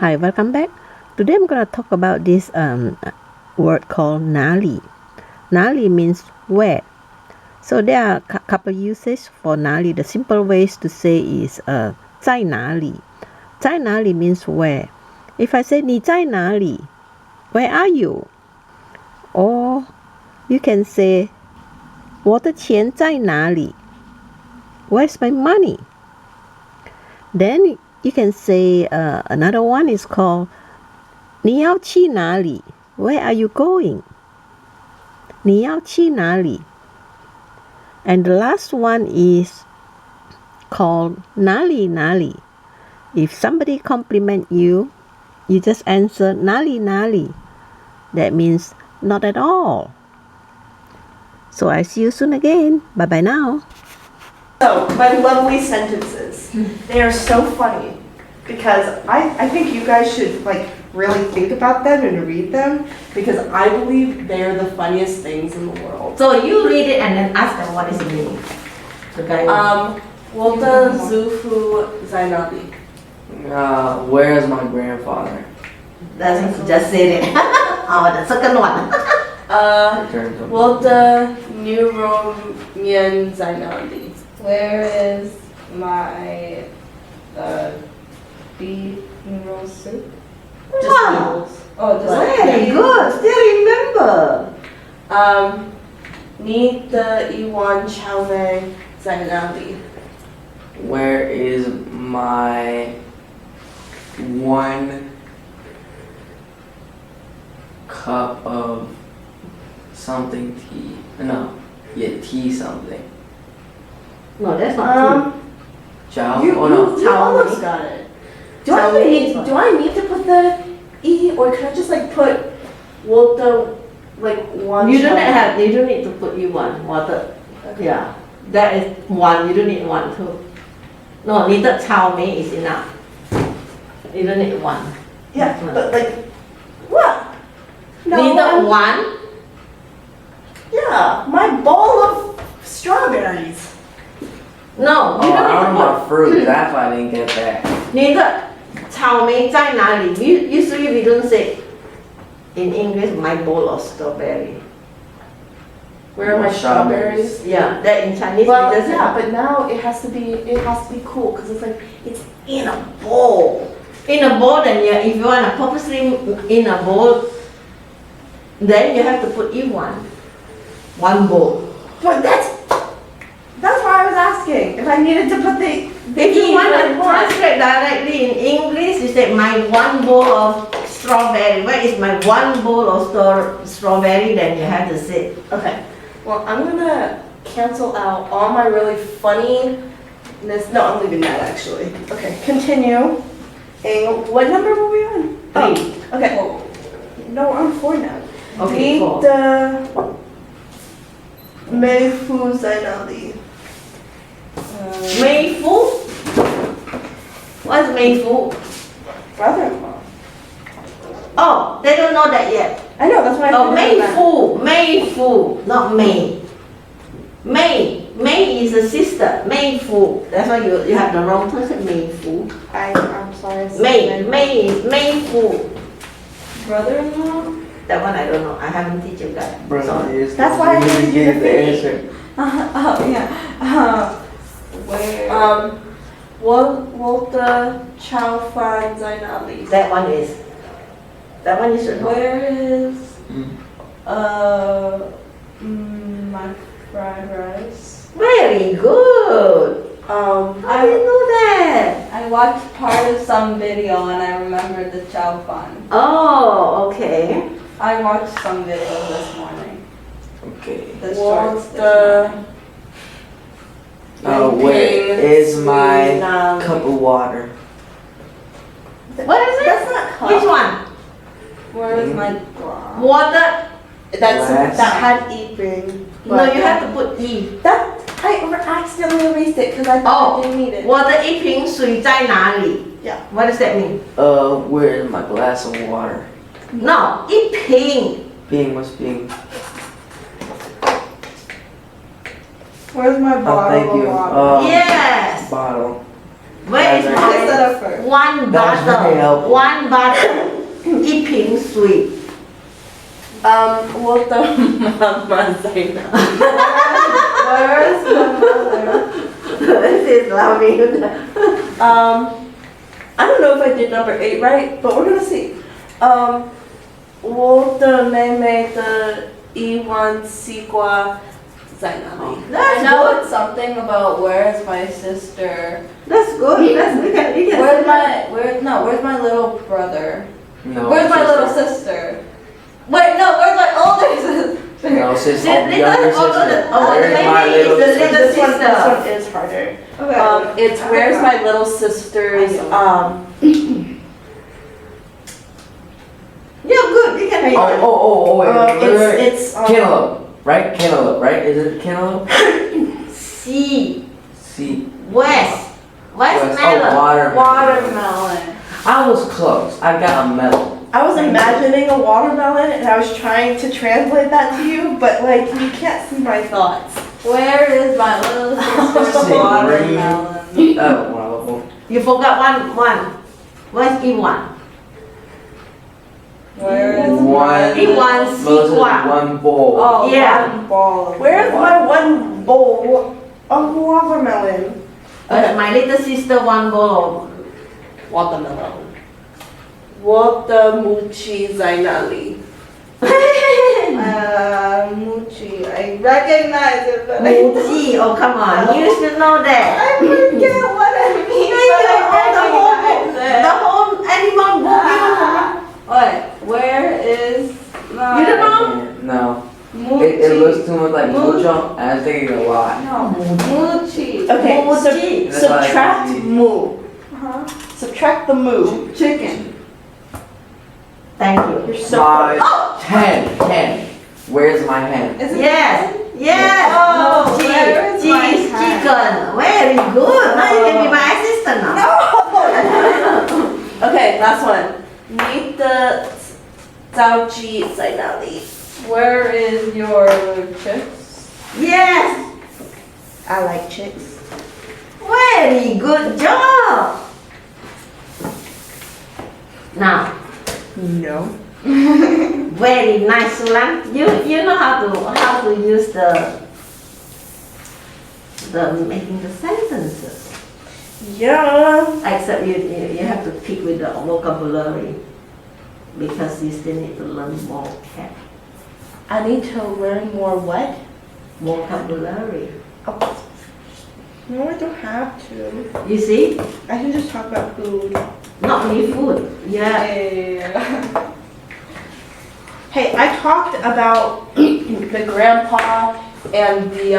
Hi, welcome back. Today I'm gonna talk about this word called nali. Nali means where. So there are a couple uses for nali. The simple ways to say is 在哪里. 在哪里 means where. If I say 你在哪里, where are you? Or you can say 我的钱在哪里? Where's my money? Then you can say another one is called 你要去哪里? Where are you going? 你要去哪里? And the last one is called 哪里哪里. If somebody compliment you, you just answer 哪里哪里. That means not at all. So I see you soon again. Bye bye now. So, my lovely sentences. They are so funny because I think you guys should really think about them and read them because I believe they're the funniest things in the world. So you read it and then ask them what is the meaning. The guy. 我的祖父在哪里? Where is my grandfather? That's just said it. Oh, the second one. 我的牛肉面在哪里? Where is my beef noodle soup? Just Wow. noodles. Oh, just Very good. Still remember. 你的一碗炒面在哪里? Where is my 1 cup of something tea? No, tea something. No, that's not Chow? You, Oh no. you almost got it. Do I need to put the E or can I just put 我的one? You don't need to put you one water. Yeah, that is one. You don't need one too. No, 你的炒面 is enough. You don't need one. Yeah, but what? No, 你的碗 yeah, my bowl of strawberries. No, Oh, you I don't don't need know to about fruit. That's why I didn't get that. put. 你的炒面在哪里? Usually we don't say in English my bowl of strawberry. Where are my strawberries? Yeah, that in Chinese Well, we just yeah, but now it has to be cool because it's in a bowl. in a bowl. Then if you want to purposely in a bowl, then you have to put in one bowl. But that's why I was asking if I needed to put the If you E want for to one. translate directly in English, you say my one bowl of strawberry. Where is my one bowl of strawberry? Then you have to say. Okay. Well, I'm gonna cancel out all my really funniness. No, I'm leaving that actually. Okay, continue. And what number were we on? 3. Oh, okay. No, we're on 4 now. Okay, 4. 你的妹夫在哪里? 妹夫? What's 妹夫? Brother-in-law. Oh, they don't know that yet. I know, that's why I Oh, figured that. 妹夫, not May. May is a sister. 妹夫. That's why you have the wrong person. 妹夫. I'm sorry. I said May is 妹夫. Brother-in-law? That one I don't know. I haven't teach you guys. Sorry. That's why I didn't didn't get get the the answer. Oh yeah. Where? 我的炒饭在哪里? That one you should know. Where is Mm. my fried rice? Very good. How do you know that? I watched part of some video and I remembered the chow fan. Oh, okay. I watched some videos this morning. Okay. The 我 shorts this 的 morning. Where is my Freeonlinechineseforbeginners. cup of water? What is it? That's not cup. Which one? Where is my glass? Water? That Glass. had eating. No, you have to put E. That I accidentally erased it because I thought I didn't need it. 我的一瓶水在哪里? Yeah. What does that mean? Where is my glass of water? No, 一瓶. Being must being. Where's my Oh, bottle thank of you. water? Yes. Bottle. Where is That's I my said it first. one That's very bottle? helpful. One bottle. Eating sweet. 我的妈妈在哪？ Where's my mother? This is loving. I don't know if I did number 8 right, but we're gonna see. 我的妹妹的一碗西瓜在哪里？ I know it's something about where's my sister. That's good. We can Where's my little brother? No. Where's my sister. little sister? Wait, no, where's my older sister? No, sister. Little- Younger oh, sister. oh, Where's maybe my it's little the sister? little This one sister. is harder. Okay. It's where's my little sister's You're good. You can. Oh, wait. it's Cantaloupe, right? Cantaloupe, right? Is it cantaloupe? C. See. West. Oh, Melon. watermelon. Watermelon. I was close. I got a medal. I was imagining a watermelon and I was trying to translate that to you, but like you can't see my thoughts. Where is my little sister's Say watermelon? Oh, wow. You forgot one. Where's Iwan? Where is One. Iwan Moses, Sikwa. one bowl. Oh, Yeah. one ball. Where's my one bowl of watermelon? My little sister one bowl of watermelon. 我的母亲在哪里？ Muchi. I recognize it, but I Muji. Oh come on, you should know that. forget what it means. The whole animal book. Wait, where is my... You don't know? No. It looks too much like mucho, and I'm thinking a lot. No, Muchi. Okay, Muji. That's why I subtract can see. mu. Uh-huh. Subtract the mu. Chicken. Thank you. You're so My close. hen. Where's my hen? Is it Yes. Oh, where is my Cheese, hat? chicken. Very good. Now you can be my assistant now. Okay, last one. 你的早鸡在哪里？ Where is your chicks? Yes. I like chicks. Very good job. Now, No. very nice, Sulan. You know how to use the making the sentences. Yeah. Except you have to pick with the vocabulary because you still need to learn vocab. I need to learn more what? Vocabulary. Oh. No, I don't have to. You see? I can just talk about food. Not only food. Yeah. Yeah. Hey, I talked about the grandpa and the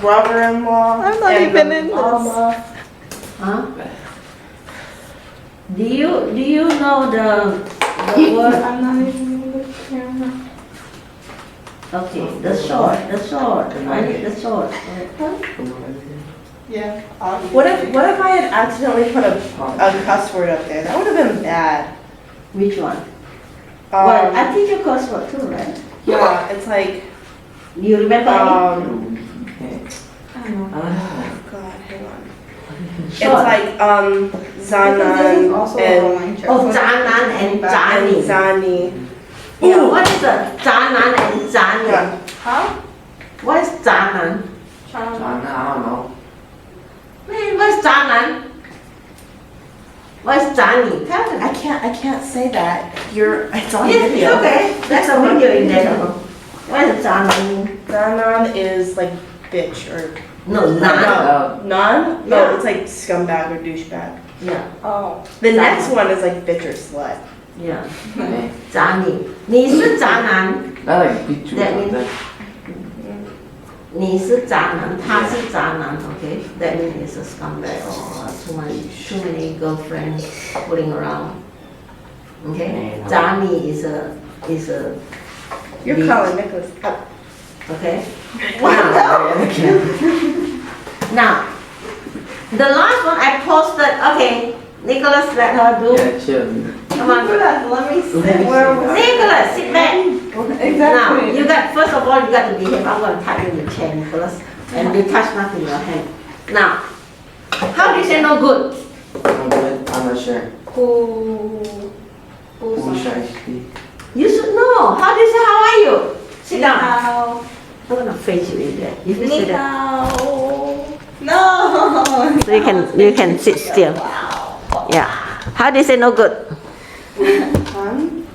brother-in-law. I'm not and even the in this. mama. Huh? Do you know the word? I'm not even in the camera. Okay, the short. I need the short. Yeah. What if I had accidentally put a cuss word up there? That would have been bad. Which one? Well, Um, I teach you curse word too, right? yeah, it's like You remember Okay. I don't know. oh god, hang on. any? It's Short. like Because this is Zanan also a and rolling check. Oh, Zanan and Zani. Zani. Yeah, what is a Zanan and Zani? Yeah. Huh? What is Zanan? I don't know. What's Zanan? What's Zani? Tell me. I can't say that. It's on Yes, video. it's okay. That's a video in there. What is Zanan? Zanan is like bitch or No, Nan. No. non? Yeah. No, it's like scumbag or douchebag. Yeah, Oh. The Zanan. next one is like bitch or slut. yeah. Okay. 渣女，你是渣男， I like beat you That or means- something. 你是渣男，他是渣男，okay? That means it's a scumbag or too many girlfriends fooling around. Okay? 渣女 is a You're bitch, calling Nicholas up. okay? Yeah, Now, the last one I posted. Okay, Nicholas, let her do. yeah, chill. Come on, Let me sit where Nicholas, sit back. Exactly. Now, you got, first of all, you got to behave. I'm going to tap you in the chair, Nicholas. And you touch nothing in your hand. Now, How do you say no good? I'm good. I'm not sure. Who Who should I speak? You should know. How do you say how are you? Sit down. Now. I'm gonna face you in there. You can sit down. No. So you can sit still. Yeah. How do you say no good? Fun.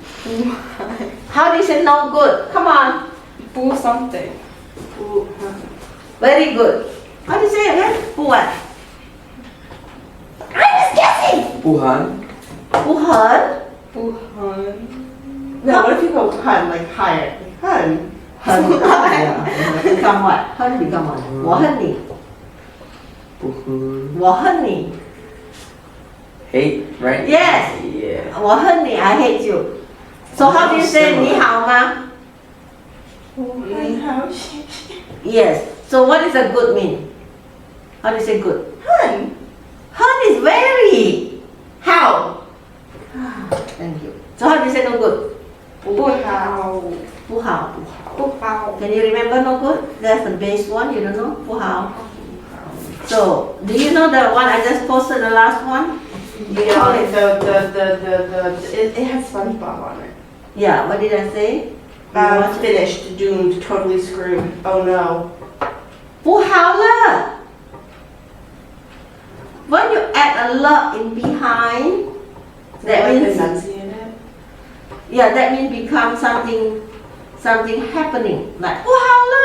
How do you say no good? Come on. Boo something. Very good. How do you say it again? Who what? I'm just guessing. Wuhan. Who heard? Boo hun. No, what if you go hun, like higher? Like, hun. Become what? 恨 become what? 我恨你. Wuhan. 我恨你. Hate, right? Yes. Yeah. 我恨你. I hate you. So how do you say 你好吗? Yes. So what does a good mean? How do you say good? Hun. Hun is very. How? Thank you. So how do you say no good? 不好。不好. 不好。 Can you remember no good? That's the base one. You don't know? 不好. So do you know the one I just posted, the last one? Yeah, it has SpongeBob on it. Yeah. What did I say? Finished, doomed, totally screwed. Oh no. 不好了. When you add a le in behind, that Like means enunciate it. yeah, that means become something happening. Like 不好了.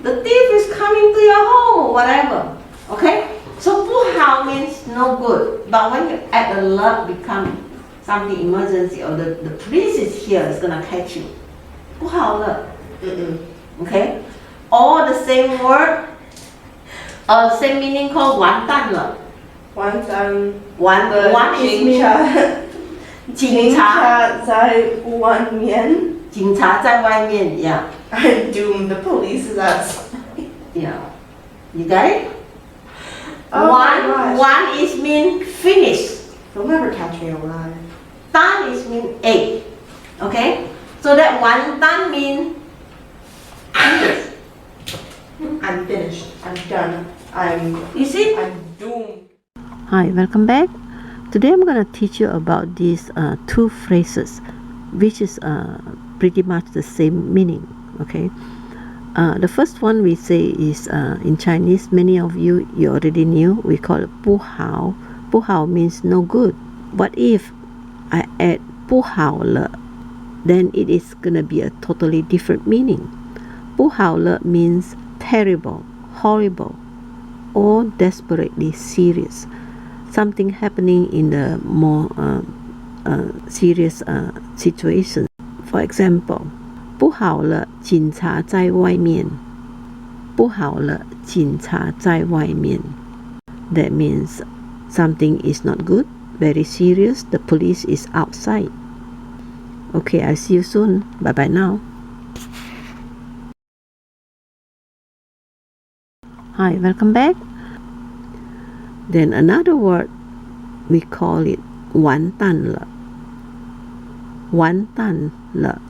The thief is coming to your home or whatever. Okay? So 不好 means no good. But when you add a le, become something emergency or the police is here, is gonna catch you. 不好了. Okay? Or the same word, same meaning called 完蛋了. One One is mean 警察在外面 yeah. I'm doomed. The police is outside. Yeah. You got it? Oh my gosh. One is mean finish. They'll never catch me alive. Tan is mean egg. Okay? So that 完蛋 mean finish. I'm finished. I'm done. You see? I'm doomed. Hi, welcome back. Today I'm going to teach you about these two phrases, which is pretty much the same meaning. Okay. The first one we say is in Chinese. Many of you already knew. We call it 不好. 不好 means no good. What if I add 不好了? Then it is gonna be a totally different meaning. 不好了 means terrible, horrible, or desperately serious. Something happening in the more serious situation. For example, 不好了，警察在外面。不好了，警察在外面。That means something is not good, very serious. The police is outside. Okay, I'll see you soon. Bye bye now. Hi, welcome back. Then another word, we call it 完蛋了。完蛋了。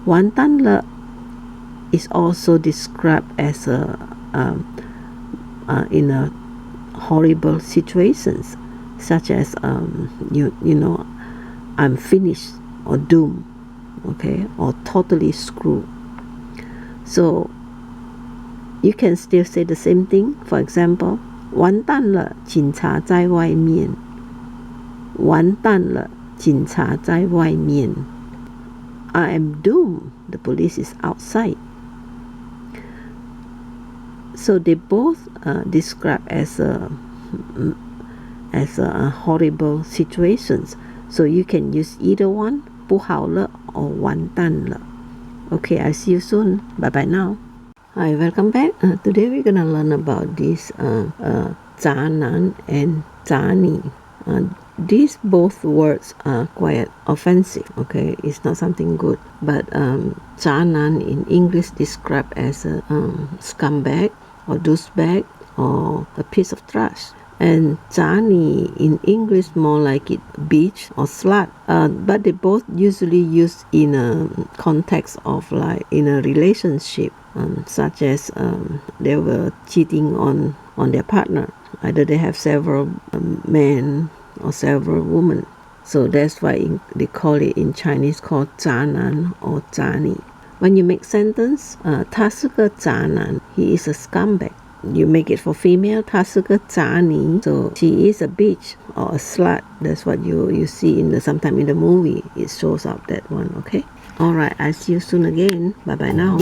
完蛋了 is also described as in a horrible situations, such as you know, I'm finished or doomed, okay, or totally screwed. So you can still say the same thing. For example, 完蛋了，警察在外面。完蛋了，警察在外面。I am doomed. The police is outside. So they both describe as horrible situations. So you can use either one, 不好了 or 完蛋了. Okay, I'll see you soon. Bye bye now. Hi, welcome back. Today we're gonna learn about this 渣男 and 渣女. These both words are quite offensive, okay? It's not something good. But 渣男 in English described as a scumbag or douchebag or a piece of trash. And 渣女 in English more like it bitch or slut. But they both usually used in a context of like in a relationship, such as they were cheating on on their partner. Either they have several men or several women. So that's why they call it in Chinese called 渣男 or 渣女. When you make sentence, 他是个渣男, he is a scumbag. You make it for female, 她是个渣女, so she is a bitch or a slut. That's what you see sometime in the movie. It shows up that one, okay? Alright, I'll see you soon again. Bye bye now.